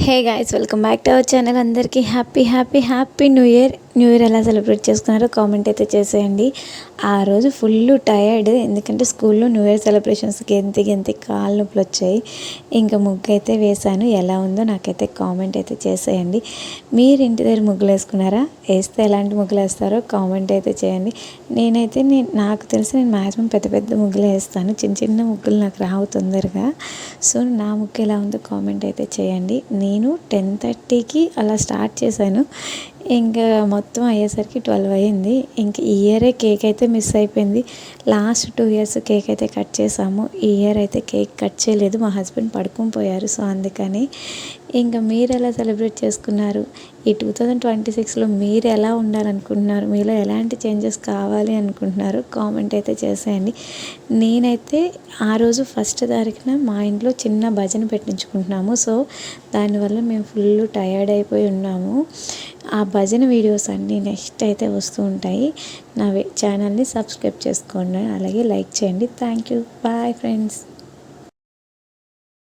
Hey guys, welcome back to our channel. అందరికీ happy new year. New year ఎలా celebrate చేసుకున్నారో comment అయితే చేసేయండి. ఆ రోజు ఫుల్ టయర్డ్, ఎందుకంటే స్కూల్లో న్యూ ఇయర్ సెలబ్రేషన్స్కి గెంతి కాళ్ళు నొప్పులు వచ్చాయి. ఇంకా ముగ్గు అయితే వేశాను. ఎలా ఉందో నాకైతే కామెంట్ అయితే చేసేయండి. మీరు ఇంటి దగ్గర ముగ్గులు వేసుకున్నారా? వేస్తే ఎలాంటి ముగ్గులు వేస్తారో కామెంట్ అయితే చేయండి. నాకు తెలిసి నేను మ్యాక్సిమం పెద్ద ముగ్గులు వేస్తాను. చిన్న ముగ్గులు నాకు రావు తొందరగా. సో నా ముగ్గు ఎలా ఉందో కామెంట్ అయితే చేయండి. నేను 10:30కి అలా స్టార్ట్ చేశాను. ఇంకా మొత్తం అయ్యేసరికి 12 అయ్యింది. ఇంక ఈ ఇయరే కేక్ అయితే మిస్ అయిపోయింది. లాస్ట్ 2 ఇయర్స్ కేక్ అయితే కట్ చేసాము. ఈ ఇయర్ అయితే కేక్ కట్ చేయలేదు. మా హస్బెండ్ పడుకొని పోయారు. సో అందుకని ఇంకా మీరు ఎలా సెలబ్రేట్ చేసుకున్నారు? ఈ 2026లో మీరు ఎలా ఉండాలనుకుంటున్నారు? మీలో ఎలాంటి చేంజెస్ కావాలి అనుకుంటున్నారు? కామెంట్ అయితే చేసేయండి. నేనైతే ఆ రోజు 1 తారీఖున మా ఇంట్లో చిన్న భజన పెట్టించుకుంటున్నాము. సో దానివల్ల మేము ఫుల్ టయర్డ్ అయిపోయి ఉన్నాము. ఆ భజన వీడియోస్ అన్నీ నెక్స్ట్ అయితే వస్తూ ఉంటాయి. నా ఛానల్ని సబ్స్క్రైబ్ చేసుకోండి, అలాగే లైక్ చేయండి. Thank you. Bye friends.